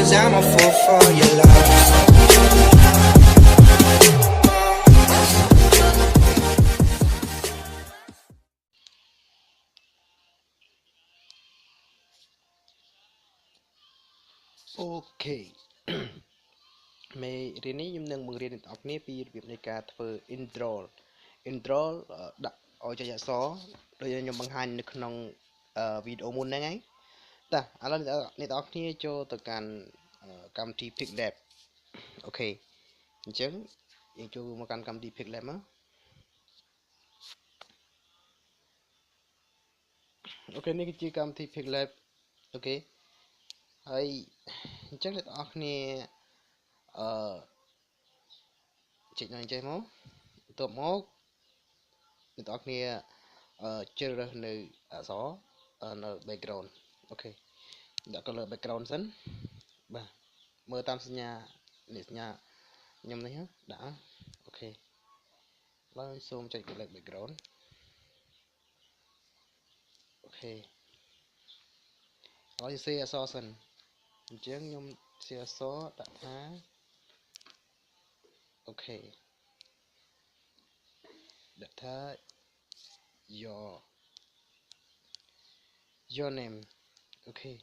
'cause I'm a fool for your love. Okay មេរៀននេះខ្ញុំនឹងបង្រៀនអ្នកនរគ្នាពីរបៀបនៃការធ្វើ introl ដាក់ឲ្យចុចអក្សរដូចខ្ញុំបង្ហាញនៅក្នុងវីដេអូមុនហ្នឹងហើយតោះឥឡូវអ្នកនរគ្នាចូលទៅកាន់កម្មវិធី Piclab អូខេអញ្ចឹងយើងចូលមកកាន់កម្មវិធី Piclab មកអូខេនេះគឺជាកម្មវិធី Piclab អូខេហើយអញ្ចឹងអ្នកនរគ្នាចុចនឹងចេះមកបន្ទាប់មកអ្នកនរគ្នាជ្រើសរើសនៅអក្សរនៅ background អូខេដាក់ color background សិនបាទមើលតាមសញ្ញានេះសញ្ញាខ្ញុំនេះដាក់អូខេឡើយសូមចុច color background អូខេហើយសេអក្សរសិនអញ្ចឹងខ្ញុំសេអក្សរដាក់ថាអូខេដាក់ថា your name អូខេ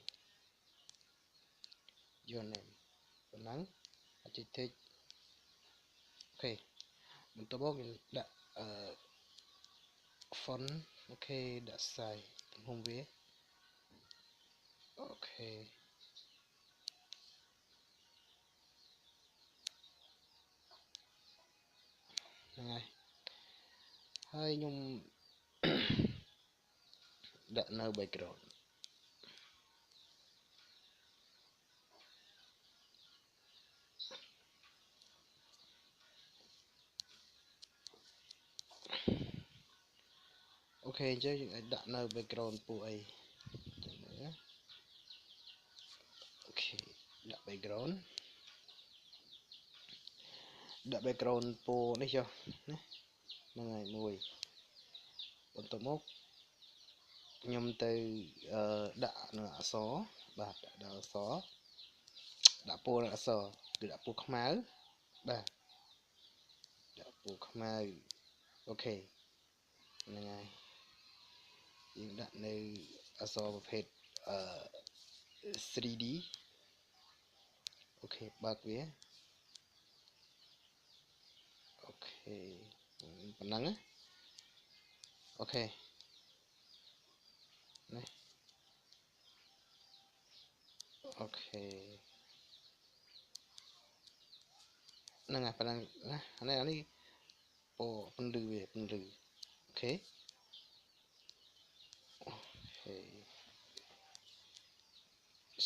your name ប៉ុណ្ណឹងអាចចុច text អូខេបន្ទាប់មកយើងដាក់font អូខេដាក់ size ទំហំវាអូខេហ្នឹងហើយខ្ញុំ ដាក់នៅ background អូខេអញ្ចឹងយើងអាចដាក់នៅ background ពូអីចឹងមើលអូខេដាក់ background ពូនេះចុះណាហ្នឹងហើយមួយបន្ទាប់មកខ្ញុំទៅដាក់នៅអក្សរបាទដាក់អក្សរដាក់ពូនៅអក្សរគឺដាក់ពូខ្មៅបាទដាក់ពូខ្មៅអូខេហ្នឹងហើយយើងដាក់នៅអក្សរប្រភេទ3D អូខេបើកវាអូខេប៉ុណ្ណឹងណាអូខេនេះអូខេហ្នឹងហើយប៉ុណ្ណឹងណាអានេះពន្លឺវាពន្លឺអូខេ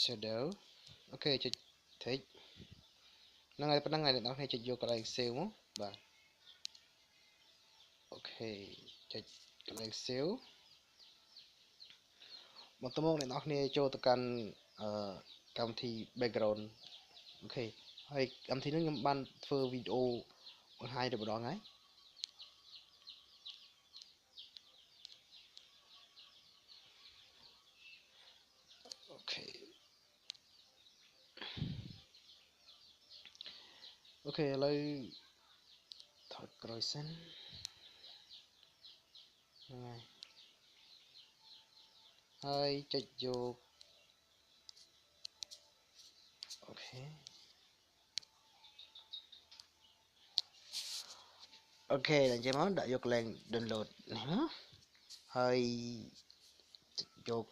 shadow អូខេចុច text ហ្នឹងហើយប៉ុណ្ណឹងហើយអ្នកនរគ្នាចុចយកកន្លែង save មកបាទអូខេចុចកន្លែង save បន្ទាប់មកអ្នកនរគ្នាចូលទៅកាន់កម្មវិធី background អូខេហើយកម្មវិធីនេះខ្ញុំបានធ្វើវីដេអូបង្ហាញទៅម្ដងហើយអូខេអូខេឥឡូវថតក្រោយសិនហ្នឹងហើយចុចយកអូខេអូខេដល់ចេះមកដាក់យកកន្លែង download នេះមកហើយយក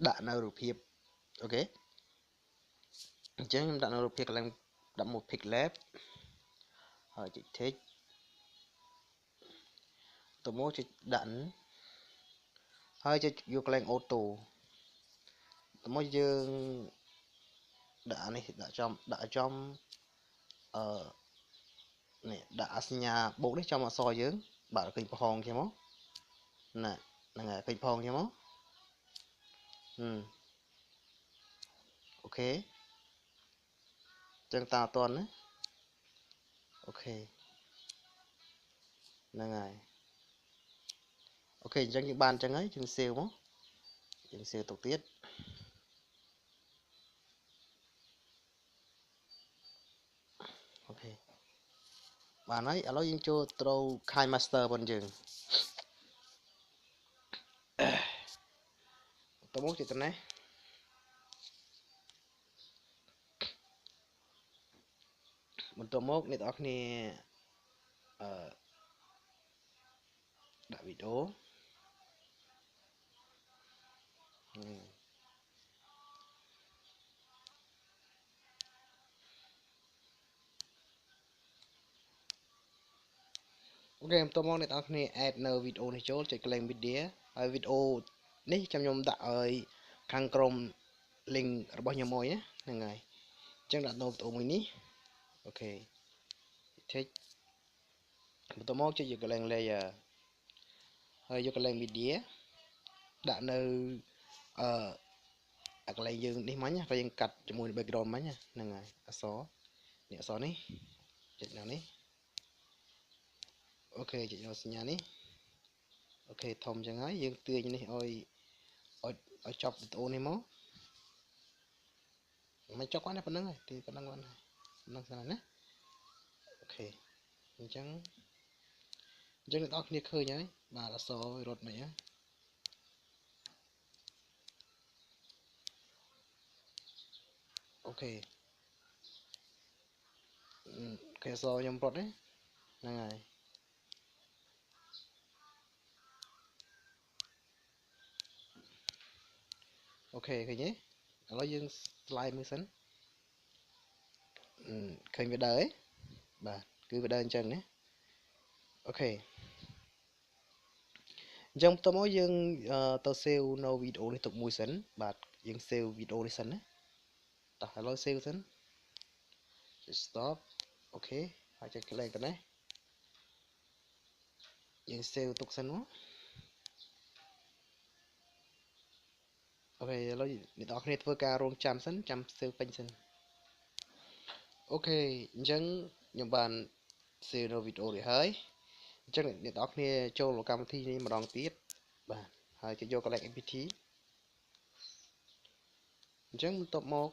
ដាក់នៅរូបភាពអូខេអញ្ចឹងខ្ញុំដាក់នៅរូបភាពកន្លែងដាក់មក Piclab ហើយចុច text ទៅមកចុចដាក់ហើយចុចយកកន្លែង auto ទៅមកយើងដាក់នេះដាក់ចំនេះដាក់សញ្ញាបូកនេះចំអក្សរយើងបាទឃើញប្រហោងចឹងមកណាហ្នឹងហើយឃើញប្រហោងចឹងមកអូខេចឹងតាអត់តន់ណាអូខេហ្នឹងហើយអូខេអញ្ចឹងយើងបានអញ្ចឹងហើយយើង save មកយើង save ទៅទៀត ok bạn ấy ở lối dân cho trâu khai master bên dừng tôi muốn chị tên này mình tôi muốn này tóc nè đã bị đố ok em tôi muốn này tóc nè add no video này chỗ chạy kênh video video này trong nhóm đã ở khang chrome linkរបស់ខ្ញុំមួយហ្នឹងហើយអញ្ចឹងដាក់នៅវីដេអូមួយនេះអូខេ check បន្តមកចុចយកកន្លែង layer ហើយយកកន្លែង media ដាក់នៅកន្លែងយើងនេះមិញក៏យើងកាត់ជាមួយ background មិញហ្នឹងហើយអក្សរនេះអក្សរនេះចុចដល់នេះអូខេចុចដល់សញ្ញានេះអូខេធំអញ្ចឹងហើយយើងទាញនេះឲ្យចប់វីដេអូនេះមកមិនចប់គាត់ណាប៉ុណ្្នឹងហើយទីប៉ុណ្្នឹងបានហើយប៉ុណ្្នឹងស្អាតណាអូខេអញ្ចឹងអ្នកនរគ្នាឃើញហើយបាទអក្សររត់មិនអូខេគេអក្សរខ្ញុំរត់ទេហ្នឹងហើយអូខេឃើញទេឥឡូវយើង slide មើលសិនឃើញវាដើរទេបាទគឺវាដើរអញ្ចឹងណាអូខេអញ្ចឹងបន្តមកយើងទៅ save នៅវីដេអូនេះទុកមួយសិនបាទយើង save វីដេអូនេះសិនណាតោះឥឡូវ save សិនចុច stop អូខេហើយចុច click ទៅណាយើង save ទុកសិនមកអូខេឥឡូវអ្នកនរគ្នាធ្វើការរងចាំសិនចាំ save ពេញសិនអូខេអញ្ចឹងខ្ញុំបាន save នៅវីដេអូនេះហើយអញ្ចឹងអ្នកនរគ្នាចូលកម្មវិធីនេះម្ដងទៀតបាទហើយចុចយកកន្លែង mpt អញ្ចឹងបន្ទាប់មក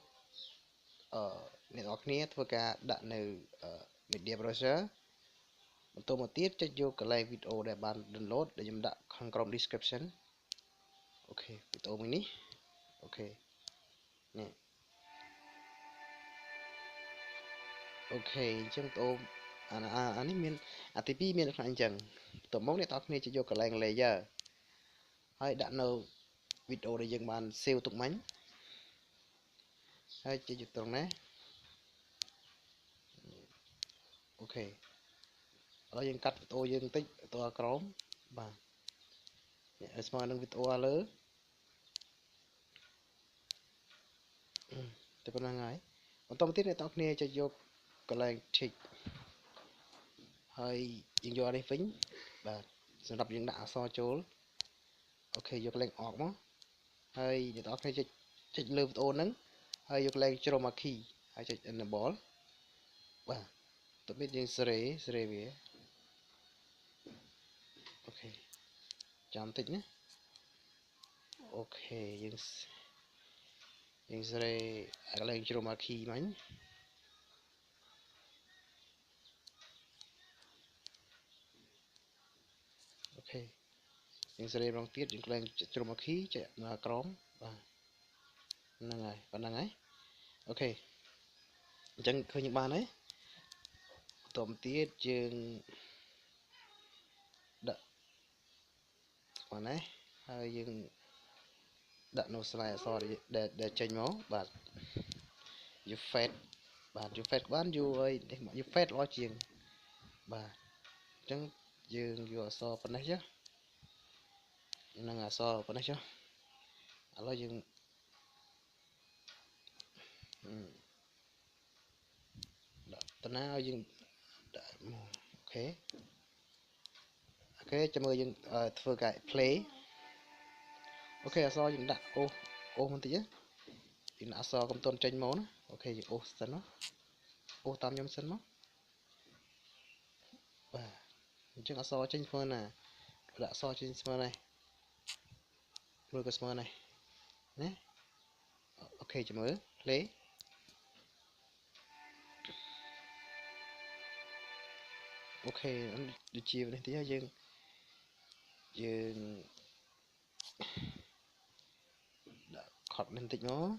អ្នកនរគ្នាធ្វើការដាក់នៅ media browser បន្តមកទៀតចុចយកកន្លែងវីដេអូដែលបាន download ដែលខ្ញុំដាក់ខាងក្រោម description អូខេវីដេអូមួយនេះអូខេនេះអូខេអញ្ចឹងបងអានេះមានអាទី2មានខ្លះអញ្ចឹងតើមកអ្នកនរគ្នាចុចយកកន្លែង layer ហើយដាក់នៅវីដេអូដែលយើងបាន save ទុកមិញហើយចុចយកត្រង់ណាអូខេឥឡូវយើងកាត់វីដេអូយើងបន្តិចទៅក្រោមបាទឲ្យស្មើនឹងវីដេអូអាលើតែប៉ុណ្្នឹងហើយបន្តមកទៀតអ្នកនរគ្នាចុចយកកន្លែង tick ហើយយើងយកនេះវិញបាទសម្រាប់យើងដាក់អក្សរចូលអូខេយកកន្លែងអอกមកហើយអ្នកនរគ្នាចុចលើវីដេអូហ្នឹងហើយយកកន្លែង chroma key ហើយចុច enable បាទតើមានយើងសេរីវាអូខេចាំតិចណាអូខេយើងសេរីកន្លែង chroma key មិញអូខេយើងសេរីម្ដងទៀតយើងកន្លែង chroma key ចុចនៅក្រោមបាទហ្នឹងហើយប៉ុណ្្នឹងហើយអូខេអញ្ចឹងឃើញយើងបានហើយបន្តមកទៀតយើងដាក់ប៉ុណ្ណេះហើយយើងដាក់នៅ slide អក្សរដែលចេញមកបាទយូ fade បាទយូ fade បានយូអីយូ fade ល្អជាងបាទអញ្ចឹងយើងយកអក្សរប៉ុណ្ណេះចុះនឹងអក្សរប៉ុណ្ណេះចុះឥឡូវយើងដាក់តាណាឲ្យយើងដាក់អូខេចាំមើលយើងធ្វើការ play អូខេអក្សរយើងដាក់អូបន្តិចយើងដាក់អក្សរកំទន់ចេញមកណាអូខេយើងអូសសិនមកអូសតាមខ្ញុំសិនមកបាទអញ្ចឹងអក្សរចេញស្មើណាដាក់អក្សរចេញស្មើនេះមើលក៏ស្មើនេះណាអូខេចាំមើល play ok đi chiều này tí dương đã khọt lên tịnh nó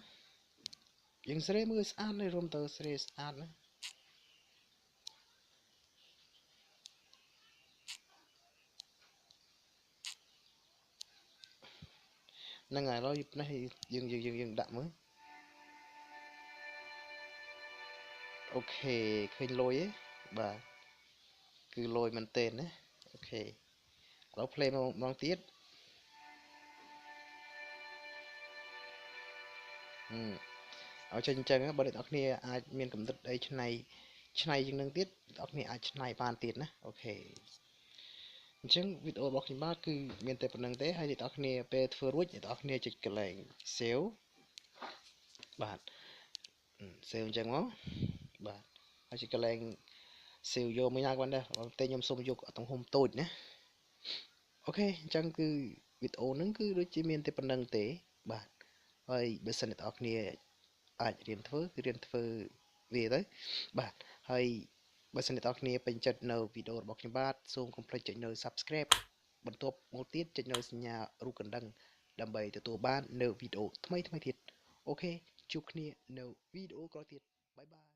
dương sẽ mưa ăn này rôm tờ sẽ ăn này năng ngày lo này dương đậm mới ok khơi lôi ấy bà cứ lôi mình tên đấy ok nó play mong tiết ở trên chân á bọn đọc này ai miền cầm đất đây trên này nhưng nâng tiết đọc này ai trên này bàn tiết nè ok chẳng video bọc hình bát cứ miền tây phần nâng tế hay thì đọc này về phơi ruột thì đọc này chỉ cái lệnh xéo bạn xéo chân nó bạn hay chỉ cái lệnh xéo vô mới nhai quan đây tên nhom xôm vô ở trong hôm tôi nhé ok chẳng cứ video nâng cứ đối chỉ miền tây phần nâng tế bạn ơi bây giờ đọc này aiរៀនធ្វើគឺរៀនធ្វើវាទៅបាទហើយបើសិនអ្នកនរគ្នាពេញចិត្តនៅវីដេអូរបស់ខ្ញុំបាទសូមកុំភ្លេចចុចនៅ Subscribe បន្ទាប់មកទៀតចុចនៅសញ្ញារូបកណ្ដឹងដើម្បីទទួលបាននៅវីដេអូថ្មីទៀតអូខេជួបគ្នានៅវីដេអូក្រោយទៀតបាយបាយ